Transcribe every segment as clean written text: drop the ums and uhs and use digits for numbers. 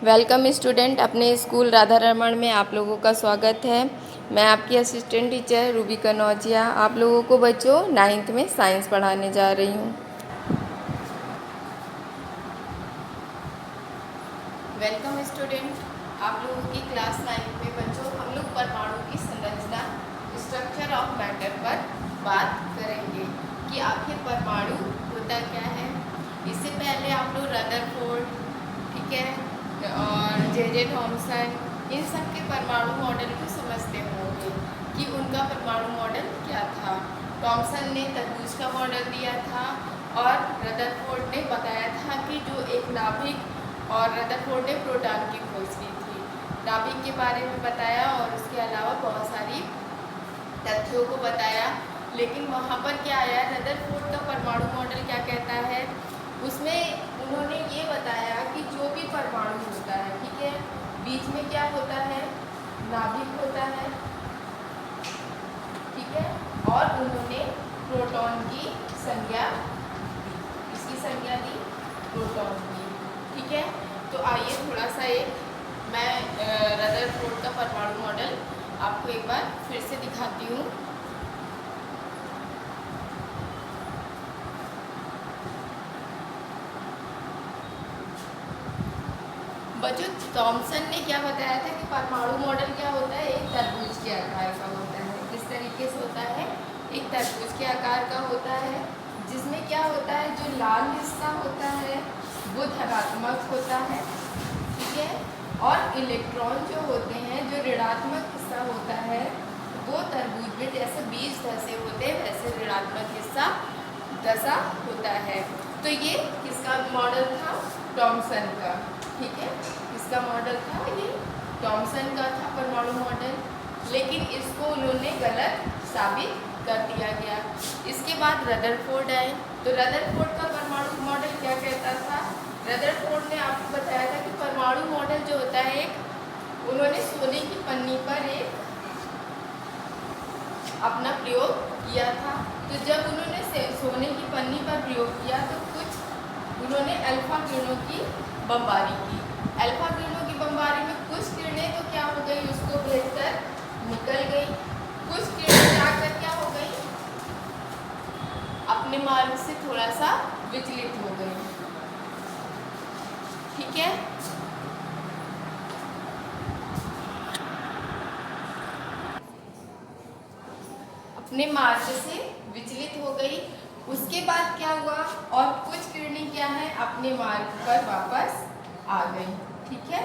Welcome student, अपने school Radha Raman में आप लोगों का स्वागत है। मैं आपकी असिस्टेंट टीचर रूबी कनौजिया आप लोगों को बच्चों 9th में साइंस पढ़ाने जा रही हूँ। वेलकम स्टूडेंट, आप लोगों की क्लास 9 में बच्चों हम लोग परमाणु की संरचना स्ट्रक्चर ऑफ मैटर पर बात करेंगे कि आखिर परमाणु होता क्या है। इससे पहले आप लोग रदरफोर्ड, ठीक है, और जे थॉमसन, इन सब के परमाणु मॉडल को समझते होंगे कि उनका परमाणु मॉडल क्या था। थॉमसन ने तरबूज का मॉडल दिया था और रदरफोर्ड ने बताया था कि जो एक नाभिक, और रदरफोर्ड ने प्रोटॉन की खोज की थी। नाभिक के बारे में बताया और उसके अलावा बहुत सारी तथ्यों को बताया। लेकिन वहाँ पर क्या आया, रदरफोर्ड का परमाणु मॉडल क्या कहता है, उसमें उन्होंने ये बताया कि जो भी परमाणु होता है, ठीक है, बीच में क्या होता है, नाभिक होता है, ठीक है, और उन्होंने प्रोटॉन की संज्ञा दी, इसकी संज्ञा दी प्रोटॉन की, ठीक है। तो आइए थोड़ा सा मैं रदरफोर्ड का परमाणु मॉडल आपको एक बार फिर से दिखाती हूँ। बच्चों, थॉमसन ने क्या बताया था कि परमाणु मॉडल क्या होता है, एक तरबूज के आकार का होता है। किस तरीके से होता है, एक तरबूज के आकार का होता है, जिसमें क्या होता है, जो लाल हिस्सा होता है वो धनात्मक होता है, ठीक है, और इलेक्ट्रॉन जो होते हैं, जो ऋणात्मक हिस्सा होता है, वो तरबूज में जैसे बीज धसे होते हैं वैसे ऋणात्मक हिस्सा धसा होता है। तो ये किसका मॉडल था, थॉमसन का, ठीक है, इसका मॉडल था, ये थॉमसन का था परमाणु मॉडल। लेकिन इसको उन्होंने गलत साबित कर दिया गया। इसके बाद रदरफोर्ड आए। तो रदरफोर्ड का परमाणु मॉडल क्या कहता था, रदरफोर्ड ने आपको बताया था कि परमाणु मॉडल जो होता है, एक उन्होंने सोने की पन्नी पर एक अपना प्रयोग किया था। तो जब उन्होंने सोने की पन्नी पर प्रयोग किया तो कुछ उन्होंने अल्फा किरणों की बमबारी की। अल्फा किरणों की बमबारी में कुछ किरणें तो क्या हो गई, उसको भेजकर निकल गई, कुछ किरणें जाकर क्या हो गई, अपने मार्ग से थोड़ा सा विचलित हो गई, ठीक है। अपने मार्ग से विचलित हो गई। उसके बाद क्या हुआ, और कुछ किरणें क्या है, अपने मार्ग पर वापस आ गई, ठीक है।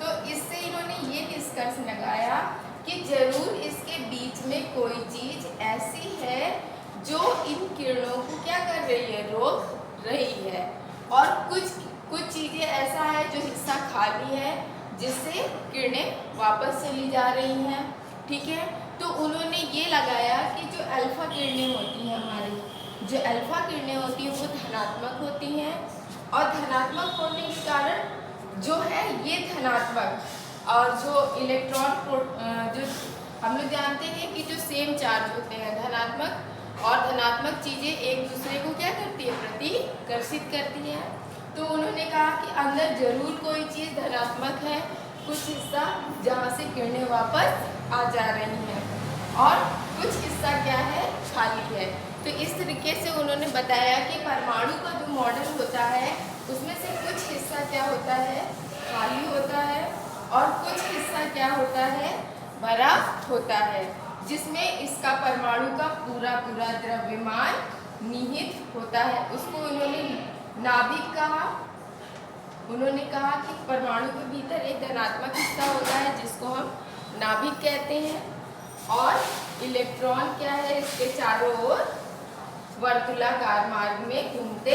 तो इससे इन्होंने ये निष्कर्ष लगाया कि जरूर इसके बीच में कोई चीज ऐसी है जो इन किरणों को क्या कर रही है, रोक रही है, और कुछ चीजें ऐसा है जो हिस्सा खाली है जिससे किरणें वापस चली जा रही हैं, ठीक है। तो उन्होंने ये लगाया कि जो अल्फा किरणें होती हैं, हमारी जो अल्फा किरणें होती हैं वो धनात्मक होती हैं, और धनात्मक होने के कारण जो है ये धनात्मक, और जो इलेक्ट्रॉन जो हम लोग जानते हैं कि जो सेम चार्ज होते हैं, धनात्मक और धनात्मक चीज़ें एक दूसरे को क्या करती है, प्रतिकर्षित करती हैं। तो उन्होंने कहा कि अंदर जरूर कोई चीज़ धनात्मक है, कुछ हिस्सा जहाँ से किरणें वापस आ जा रही हैं, और कुछ हिस्सा क्या है, खाली है। तो इस तरीके से उन्होंने बताया कि परमाणु का जो मॉडल होता है उसमें से कुछ हिस्सा क्या होता है, खाली होता है, और कुछ हिस्सा क्या होता है, भरा होता है, जिसमें इसका परमाणु का पूरा द्रव्यमान निहित होता है। उसको उन्होंने नाभिक कहा। उन्होंने कहा कि परमाणु के भीतर एक धनात्मक हिस्सा होता है जिसको हम नाभिक कहते हैं, और इलेक्ट्रॉन क्या है, इसके चारों ओर वर्तुलाकार मार्ग में घूमते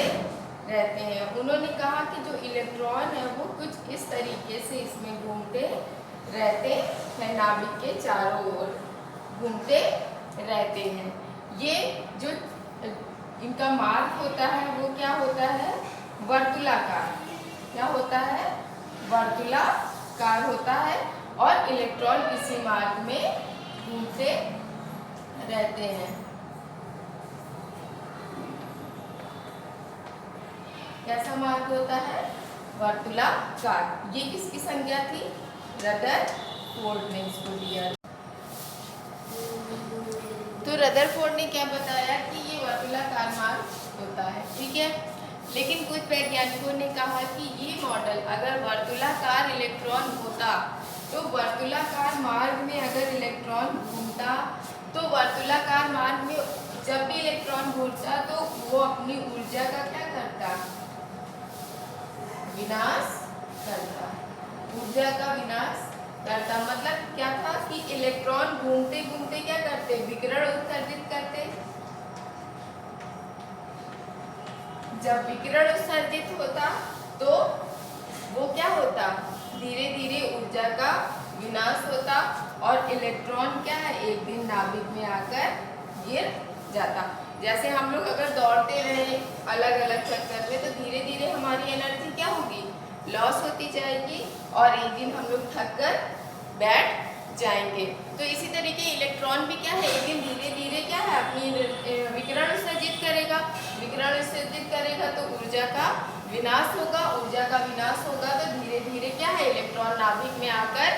रहते हैं। उन्होंने कहा कि जो इलेक्ट्रॉन है वो कुछ इस तरीके से इसमें घूमते रहते हैं, नाभिक के चारों ओर घूमते रहते हैं। ये जो इनका मार्ग होता है वो क्या होता है, वर्तुलाकार, क्या होता है, वर्तुलाकार होता है, और इलेक्ट्रॉन इसी मार्ग में घूमते रहते हैं। कैसा मार्ग होता है, वर्तुलाकार। ये किसकी संज्ञा थी? रदरफोर्ड ने इसको दिया। तो रदरफोर्ड ने क्या बताया कि ये वर्तुलाकार मार्ग होता है, ठीक है। लेकिन कुछ वैज्ञानिकों ने कहा कि ये मॉडल अगर वर्तुलाकार इलेक्ट्रॉन होता तो वर्तुलाकार मार्ग में अगर इलेक्ट्रॉन घूमता तो वर्तुलाकार मार्ग में जब भी इलेक्ट्रॉन घूमता तो वो अपनी ऊर्जा का क्या करता? विनाश करता, ऊर्जा का विनाश करता। मतलब क्या था कि इलेक्ट्रॉन घूमते घूमते क्या करते? विकिरण उत्सर्जित करते। जब विकिरण उत्सर्जित होता तो वो क्या होता? धीरे धीरे ऊर्जा का विनाश होता और इलेक्ट्रॉन क्या है? एक दिन नाभिक में आकर गिर जाता। जैसे हम लोग अगर दौड़ते रहे अलग अलग चक्कर में तो धीरे धीरे हमारी एनर्जी क्या होगी? लॉस होती जाएगी और एक दिन हम लोग थक कर बैठ जाएंगे। तो इसी तरीके इलेक्ट्रॉन भी क्या है? एक दिन धीरे धीरे क्या है? अपनी विकिरण उत्सर्जित करेगा। विकिरण उत्सर्जित करेगा तो ऊर्जा का विनाश होगा। ऊर्जा का विनाश होगा तो धीरे धीरे क्या है? इलेक्ट्रॉन नाभिक में आकर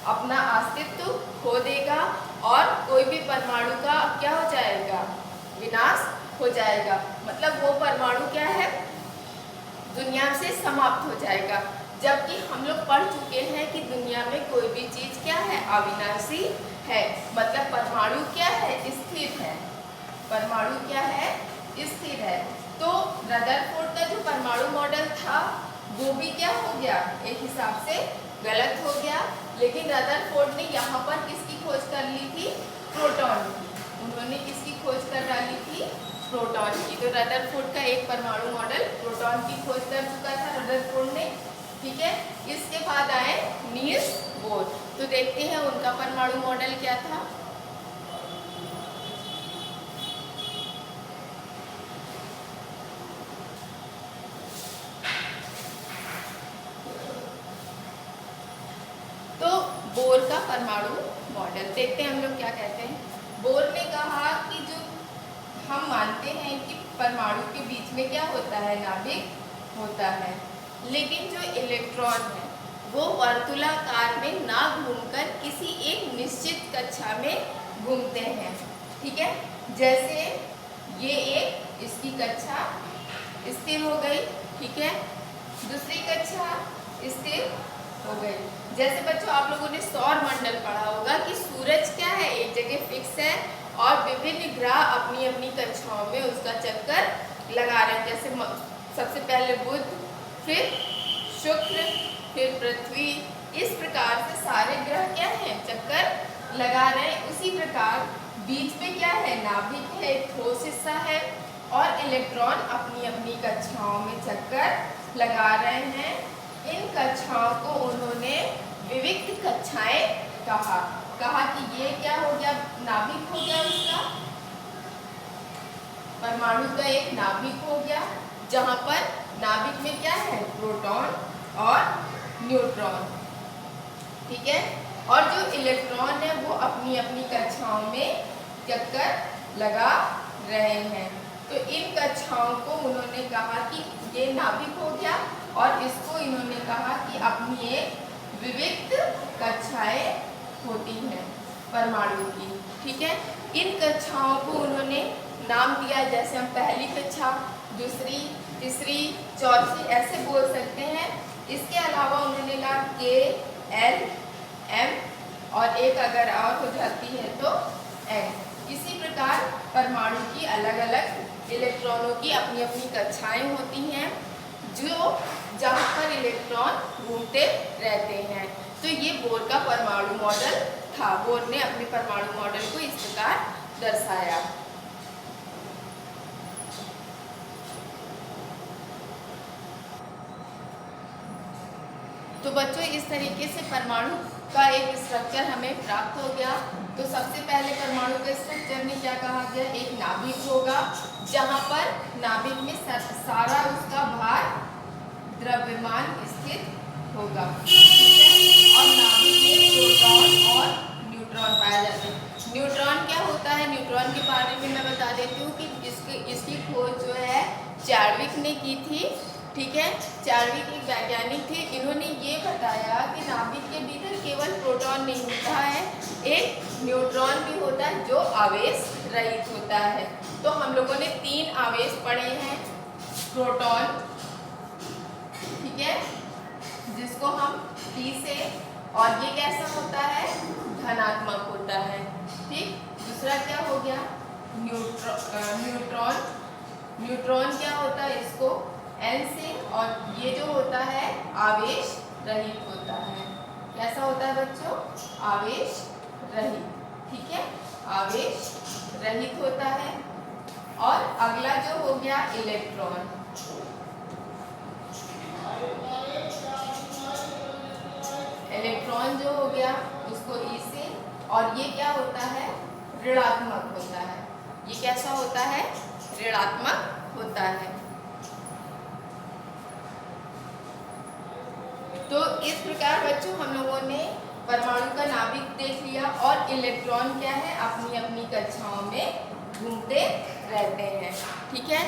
अपना अस्तित्व खो देगा और कोई भी परमाणु का क्या हो जाएगा? विनाश हो जाएगा। मतलब वो परमाणु क्या है? दुनिया से समाप्त हो जाएगा। जबकि हम लोग पढ़ चुके हैं कि दुनिया में कोई भी चीज क्या है? अविनाशी है। मतलब परमाणु क्या है? स्थिर है। परमाणु क्या है? स्थिर है। तो रदरफोर्ड का जो परमाणु मॉडल था वो भी क्या हो गया? एक हिसाब से गलत हो गया। लेकिन रदरफोर्ड ने यहाँ पर किसकी खोज कर ली थी? प्रोटॉन की। उन्होंने किसकी खोज कर डाली थी? प्रोटॉन की। तो रदरफोर्ड का एक परमाणु मॉडल प्रोटॉन की खोज कर चुका था रदरफोर्ड ने, ठीक है। इसके बाद आए नील्स बोर। तो देखते हैं उनका परमाणु मॉडल क्या था। तो बोर का परमाणु मॉडल देखते हैं हम लोग क्या कहते हैं। बोर ने कहा कि जो हम मानते हैं कि परमाणु के बीच में क्या होता है? नाभिक होता है। लेकिन जो इलेक्ट्रॉन है वो वर्तुलाकार में ना घूमकर किसी एक निश्चित कक्षा में घूमते हैं, ठीक है। जैसे ये एक इसकी कक्षा स्थिर हो गई, ठीक है। दूसरी कक्षा स्थिर हो गई। जैसे बच्चों आप लोगों ने सौर मंडल पढ़ा होगा कि सूरज क्या है? एक जगह फिक्स है और विभिन्न ग्रह अपनी अपनी कक्षाओं में उसका चक्कर लगा रहे हैं। जैसे सबसे पहले बुध, फिर शुक्र, फिर पृथ्वी। इस प्रकार से सारे ग्रह क्या हैं? चक्कर लगा रहे हैं। उसी प्रकार बीच में क्या है? नाभिक है, एक ठोस हिस्सा है और इलेक्ट्रॉन अपनी अपनी कक्षाओं में चक्कर लगा रहे हैं। इन कक्षाओं को उन्होंने विविक्त कक्षाएं कहा कि ये क्या हो गया? नाभिक हो गया उसका, परमाणु का एक नाभिक हो गया जहां पर नाभिक में क्या है? प्रोटॉन और न्यूट्रॉन, ठीक है। और जो इलेक्ट्रॉन है वो अपनी अपनी कक्षाओं में चक्कर लगा रहे हैं। तो इन कक्षाओं को उन्होंने कहा कि ये नाभिक हो गया और इसको इन्होंने कहा कि अपनी एक विविक्त कक्षाएं होती हैं परमाणु की, ठीक है। इन कक्षाओं को उन्होंने नाम दिया, जैसे हम पहली कक्षा, दूसरी, तीसरी, चौथी ऐसे बोल सकते हैं। इसके अलावा उन्होंने कहा के, एल, एम और एक अगर और हो जाती है तो एन। इसी प्रकार परमाणु की अलग अलग इलेक्ट्रॉनों की अपनी अपनी कक्षाएं होती हैं जो जहाँ पर इलेक्ट्रॉन घूमते रहते हैं। तो ये बोर का परमाणु मॉडल था। बोर ने अपने परमाणु मॉडल को इस प्रकार दर्शाया। तो बच्चों इस तरीके से परमाणु का एक स्ट्रक्चर हमें प्राप्त हो गया। तो सबसे पहले परमाणु के स्ट्रक्चर में क्या कहा गया? एक नाभिक होगा जहाँ पर नाभिक में सारा उसका भार द्रव्यमान स्थित होगा, ठीक है। और नाभिक में प्रोटॉन और न्यूट्रॉन पाया जाते हैं। न्यूट्रॉन क्या होता है? न्यूट्रॉन के बारे में मैं बता देती हूँ कि इसकी खोज जो है चार्विक ने की थी, ठीक है। चार्विक एक वैज्ञानिक थे, इन्होंने ये बताया कि नाभिक के भीतर केवल प्रोटॉन नहीं होता है, एक न्यूट्रॉन भी होता है जो आवेश रहित होता है। तो हम लोगों ने 3 आवेश पढ़े हैं, प्रोटॉन, ठीक है, जिसको हम P से, और ये कैसा होता है, धनात्मक होता है, ठीक। दूसरा क्या हो गया, न्यूट्रॉन, न्यूट्रॉन क्या होता है, इसको N से, और ये जो होता है आवेश रहित होता है। कैसा होता है बच्चों, आवेश रहित, ठीक है, आवेश रहित होता है। और अगला जो हो गया इलेक्ट्रॉन, इलेक्ट्रॉन जो हो गया उसको E से, और ये क्या होता है, ऋणात्मक होता है। ये कैसा होता है, ऋणात्मक होता है। तो इस प्रकार बच्चों हम लोगों ने परमाणु का नाभिक देख लिया, और इलेक्ट्रॉन क्या है, अपनी अपनी कक्षाओं में घूमते रहते हैं, ठीक है।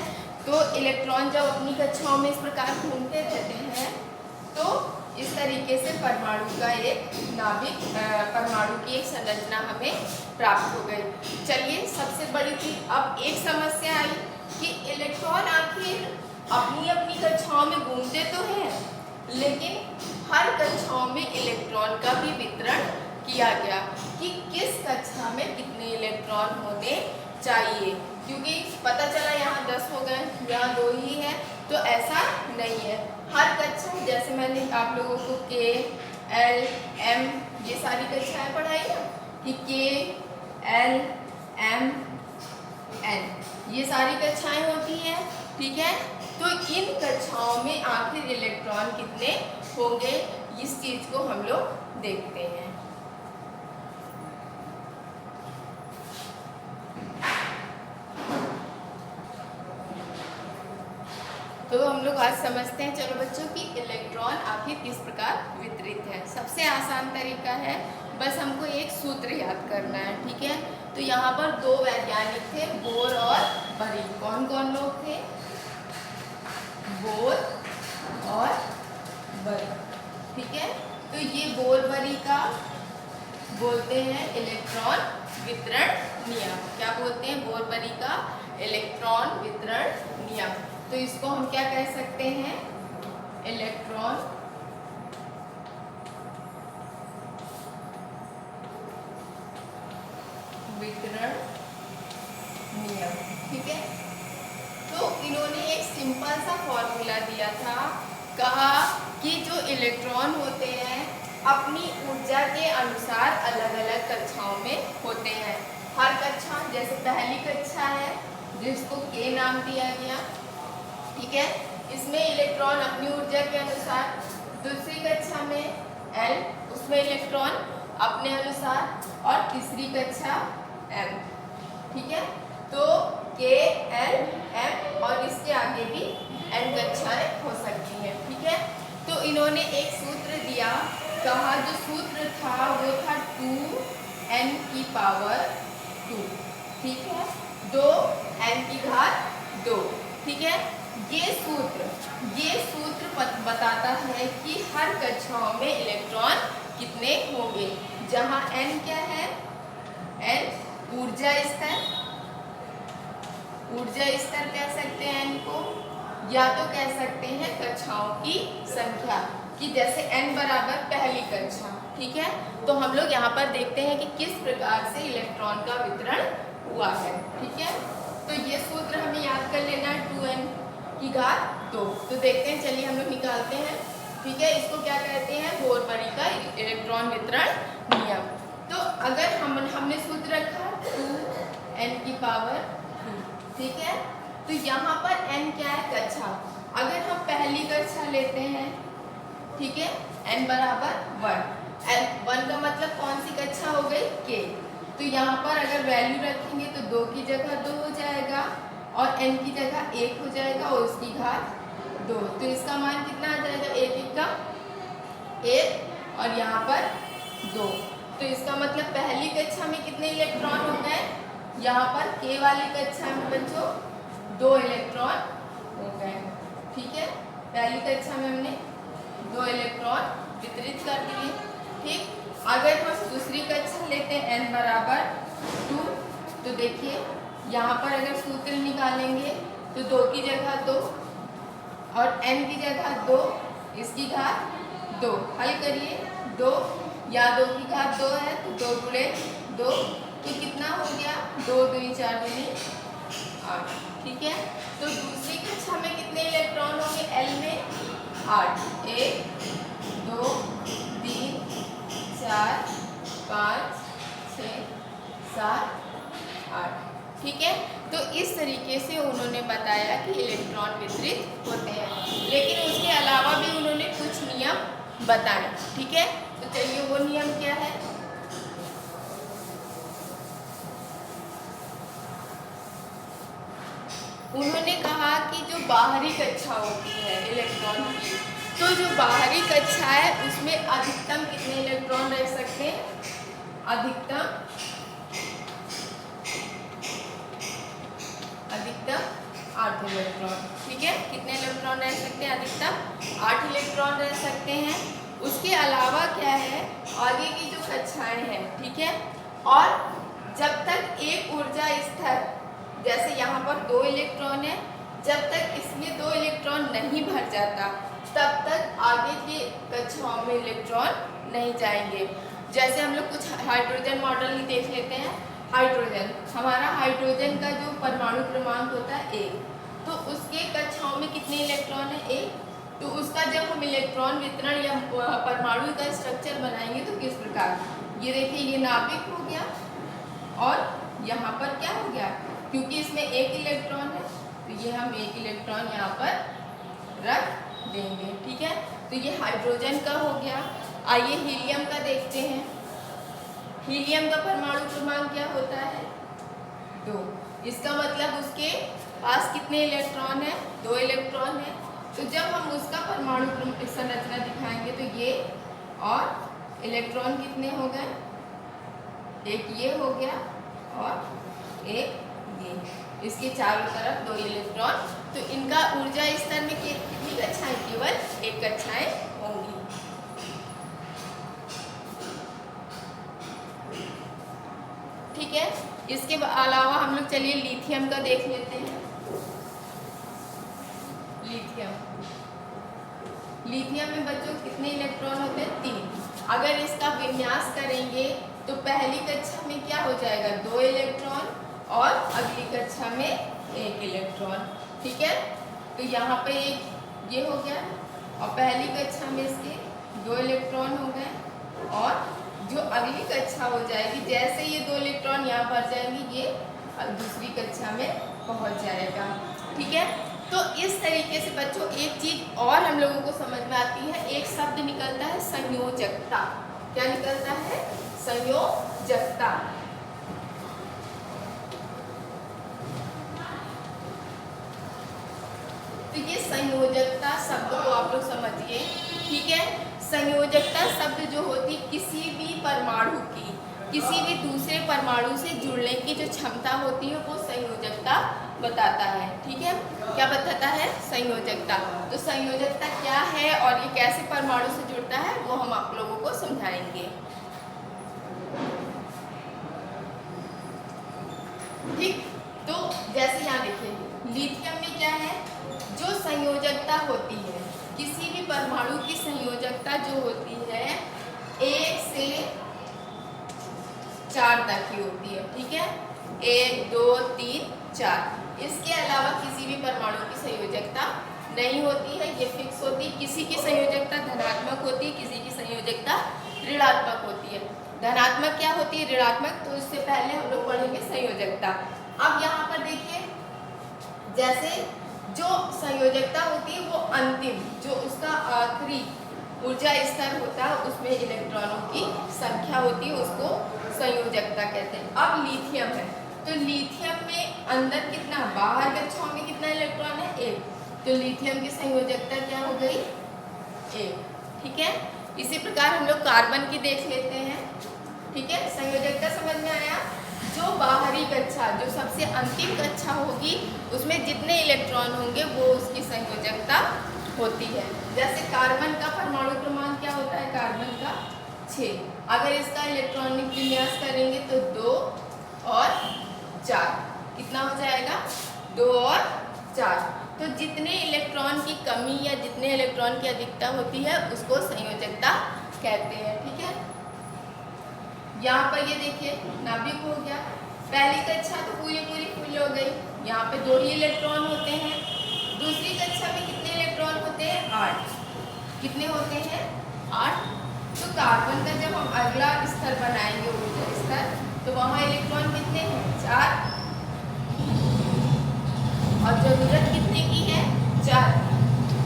तो इलेक्ट्रॉन जब अपनी कक्षाओं में इस प्रकार घूमते रहते हैं तो इस तरीके से परमाणु का एक नाभिक, परमाणु की एक संरचना हमें प्राप्त हो गई। चलिए, सबसे बड़ी चीज अब एक समस्या आई कि इलेक्ट्रॉन आखिर अपनी अपनी कक्षाओं में घूमते तो हैं, लेकिन हर कक्षाओं में इलेक्ट्रॉन का भी वितरण किया गया कि किस कक्षा में कितने इलेक्ट्रॉन होने चाहिए, क्योंकि पता चला यहाँ 10 हो गए, यहाँ 2 ही है, तो ऐसा नहीं है। हर कक्षा, जैसे मैंने आप लोगों को K, L, M ये सारी कक्षाएं पढ़ाई ना, कि K, L, M, N ये सारी कक्षाएं होती हैं, ठीक है। तो इन कक्षाओं में आखिर इलेक्ट्रॉन कितने होंगे, इस चीज को हम लोग देखते हैं। तो हम लोग आज समझते हैं, चलो बच्चों, कि इलेक्ट्रॉन आखिर किस प्रकार वितरित है। सबसे आसान तरीका है, बस हमको एक सूत्र याद करना है, ठीक है। तो यहाँ पर 2 वैज्ञानिक थे, बोर और बरी। कौन कौन लोग थे, बोर और बरी, ठीक है। तो ये बोर बरी का बोलते हैं इलेक्ट्रॉन वितरण नियम। क्या बोलते हैं, बोर बरी का इलेक्ट्रॉन वितरण नियम। तो इसको हम क्या कह सकते हैं, इलेक्ट्रॉन वितरण नियम, ठीक है। तो इन्होंने एक सिंपल सा फॉर्मूला दिया था, कहा कि जो इलेक्ट्रॉन होते हैं अपनी ऊर्जा के अनुसार अलग अलग कक्षाओं में होते हैं। हर कक्षा, जैसे पहली कक्षा है जिसको K नाम दिया गया, ठीक है, इसमें इलेक्ट्रॉन अपनी ऊर्जा के अनुसार। दूसरी कक्षा में L, उसमें इलेक्ट्रॉन अपने अनुसार, और तीसरी कक्षा M, ठीक है। तो K, L, M और इसके आगे भी N कक्षाएं हो सकती हैं, ठीक है। तो इन्होंने एक सूत्र दिया, कहा जो सूत्र था वो था 2n की पावर 2, ठीक है, 2n की घात 2, ठीक है। ये सूत्र बताता है कि हर कक्षाओं में इलेक्ट्रॉन कितने होंगे, जहां n क्या है, n ऊर्जा स्तर कह सकते हैं n को, या तो कह सकते हैं कक्षाओं की संख्या, कि जैसे n बराबर पहली कक्षा, ठीक है। तो हम लोग यहाँ पर देखते हैं कि किस प्रकार से इलेक्ट्रॉन का वितरण हुआ है, ठीक है। तो ये सूत्र हमें याद कर लेना है, 2n की घात 2। तो देखते हैं, चलिए हम लोग निकालते हैं, ठीक है। इसको क्या कहते हैं, बोर बरी का इलेक्ट्रॉन वितरण नियम। तो अगर हमने सूत्र रखा 2n की पावर 2, ठीक है। तो यहाँ पर n क्या है, कक्षा। अगर हम पहली कक्षा लेते हैं, ठीक है, n बराबर 1, 1 का मतलब कौन सी कक्षा हो गई, K। तो यहाँ पर अगर वैल्यू रखेंगे तो 2 की जगह 2 हो जाएगा, और n की जगह 1 हो जाएगा, और उसकी घात 2। तो इसका मान कितना आ जाएगा, 1 1 का 1, और यहाँ पर 2। तो इसका मतलब पहली कक्षा में कितने इलेक्ट्रॉन हो गए, यहाँ पर K वाली कक्षा में बच्चों 2 इलेक्ट्रॉन हो गए, ठीक है। पहली कक्षा में हमने 2 इलेक्ट्रॉन वितरित कर दिए। ठीक, अगर हम दूसरी कक्षा लेते हैं n बराबर 2, तो देखिए यहाँ पर अगर सूत्र निकालेंगे तो 2 की जगह 2 और n की जगह 2, इसकी घात 2। हल करिए, 2 या 2 की घात 2 है तो 2 गुणे 2, तो कितना हो गया, 2 दूनी 4 दूनी 8। ठीक है, तो दूसरी कक्षा में कितने इलेक्ट्रॉन होंगे L में, 8। 1 2 3 4 5 6 7 8। ठीक है, तो इस तरीके से उन्होंने बताया कि इलेक्ट्रॉन वितरित होते हैं, लेकिन उसके अलावा भी उन्होंने कुछ नियम बताए। ठीक है, तो चलिए वो नियम क्या है। उन्होंने कहा कि जो बाहरी कक्षा होती है इलेक्ट्रॉन की, तो जो बाहरी कक्षा है उसमें अधिकतम कितने इलेक्ट्रॉन रह सकते हैं, अधिकतम 8 इलेक्ट्रॉन। ठीक है, कितने इलेक्ट्रॉन रह सकते हैं, अधिकतम 8 इलेक्ट्रॉन रह सकते हैं। उसके अलावा क्या है, आगे की जो कक्षाएं हैं, ठीक है, और जब तक एक ऊर्जा स्तर, जैसे यहाँ पर 2 इलेक्ट्रॉन है, जब तक इसमें 2 इलेक्ट्रॉन नहीं भर जाता तब तक आगे की कक्षाओं में इलेक्ट्रॉन नहीं जाएंगे। जैसे हम लोग कुछ हाइड्रोजन मॉडल ही देख लेते हैं। हाइड्रोजन, हमारा हाइड्रोजन का जो परमाणु क्रमांक होता है 1, तो उसके कक्षाओं में कितने इलेक्ट्रॉन है, 1। तो उसका जब हम इलेक्ट्रॉन वितरण या परमाणु का स्ट्रक्चर बनाएंगे तो किस प्रकार, ये देखिए ये नाभिक हो गया और यहाँ पर क्या हो गया, क्योंकि इसमें 1 इलेक्ट्रॉन है तो ये हम 1 इलेक्ट्रॉन यहाँ पर रख देंगे। ठीक है, तो ये हाइड्रोजन का हो गया। आइए हीलियम का देखते हैं। हीलियम का परमाणु क्रमांक क्या होता है, 2। इसका मतलब उसके पास कितने इलेक्ट्रॉन है, 2 इलेक्ट्रॉन है। तो जब हम उसका परमाणु संरचना दिखाएंगे तो ये और इलेक्ट्रॉन कितने हो गए, एक ये हो गया और एक ये, इसके चारों तरफ 2 इलेक्ट्रॉन। तो इनका ऊर्जा स्तर में कितनी कक्षाएं, केवल 1 कक्षाएं होंगी। ठीक है, इसके अलावा हम लोग चलिए लिथियम का देख लेते हैं। लिथियम में बच्चों कितने इलेक्ट्रॉन होते हैं, 3। अगर इसका विन्यास करेंगे तो पहली कक्षा में क्या हो जाएगा, 2 इलेक्ट्रॉन और अगली कक्षा में 1 इलेक्ट्रॉन। ठीक है, तो यहाँ पे एक ये हो गया और पहली कक्षा में इसके 2 इलेक्ट्रॉन हो गए और जो अगली कक्षा हो जाएगी, जैसे ये 2 इलेक्ट्रॉन यहाँ पर जाएंगे ये दूसरी कक्षा में पहुँच जाएगा। ठीक है, तो इस तरीके से बच्चों एक चीज और हम लोगों को समझ में आती है, एक शब्द निकलता है संयोजकता। क्या निकलता है, संयोजकता। तो ये संयोजकता शब्द को आप लोग समझिए। ठीक है, संयोजकता शब्द जो होती किसी भी परमाणु की किसी भी दूसरे परमाणु से जुड़ने की जो क्षमता होती है वो संयोजकता बताता है। ठीक है, क्या बताता है, संयोजकता। तो संयोजकता क्या है और ये कैसे परमाणु से जुड़ता है वो हम आप लोगों को समझाएंगे। ठीक, तो जैसे यहाँ देखिए लिथियम में क्या है, जो संयोजकता होती है किसी भी परमाणु की संयोजकता जो होती है 1 से 4 तक की होती है। ठीक है, 1 2 3 4, इसके अलावा किसी भी परमाणु की संयोजकता नहीं होती है, ये फिक्स होती है। किसी की संयोजकता धनात्मक होती है, किसी की संयोजकता ऋणात्मक होती है। धनात्मक क्या होती है, ऋणात्मक, तो इससे पहले हम लोग पढ़ेंगे संयोजकता। अब यहाँ पर देखिए, जैसे जो संयोजकता होती है वो अंतिम, जो उसका आखिरी ऊर्जा स्तर होता है उसमें इलेक्ट्रॉनों की संख्या होती है, उसको संयोजकता कहते हैं। अब लिथियम है, तो लिथियम में अंदर कितना, बाहर कक्षाओं में कितना इलेक्ट्रॉन है, 1। तो लिथियम की संयोजकता क्या हो गई, 1। ठीक है, इसी प्रकार हम लोग कार्बन की देख लेते हैं। ठीक है, संयोजकता समझ में आया। जो बाहरी कक्षा, जो सबसे अंतिम कक्षा होगी उसमें जितने इलेक्ट्रॉन होंगे वो उसकी संयोजकता होती है। जैसे कार्बन का परमाणु क्रमांक क्या होता है, कार्बन का 6। अगर इसका इलेक्ट्रॉनिक विन्यास करेंगे तो 2 और 4, कितना हो जाएगा, 2 और 4। तो जितने इलेक्ट्रॉन की कमी या जितने इलेक्ट्रॉन की अधिकता होती है उसको संयोजकता कहते हैं। ठीक है, यहाँ पर ये देखिए नाभिक हो गया, पहली कक्षा तो पूरी फुल हो गई, यहाँ पे 2 ही इलेक्ट्रॉन होते हैं। दूसरी कक्षा में कितने इलेक्ट्रॉन होते हैं, 8। कितने होते हैं, 8। तो कार्बन का जब हम अगला स्तर बनाएंगे, ऊर्जा स्तर, तो वहाँ इलेक्ट्रॉन कितने हैं, 4। और जरूरत कितने की है, 4।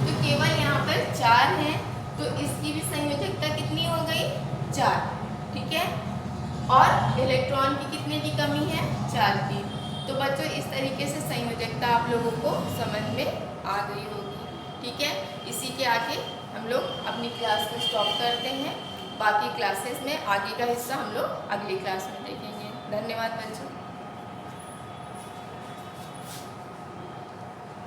तो केवल यहाँ पर 4 हैं, तो इसकी भी संयोजकता कितनी हो गई, 4। ठीक है, और इलेक्ट्रॉन की कितने की कमी है, 4 की। तो बच्चों इस तरीके से संयोजकता आप लोगों को समझ में आ गई होगी। ठीक है, इसी के आगे हम लोग अपनी क्लास को स्टॉप करते हैं। बाकी क्लासेस में आगे का हिस्सा हम लोग अगली क्लास में देखेंगे। धन्यवाद बच्चों।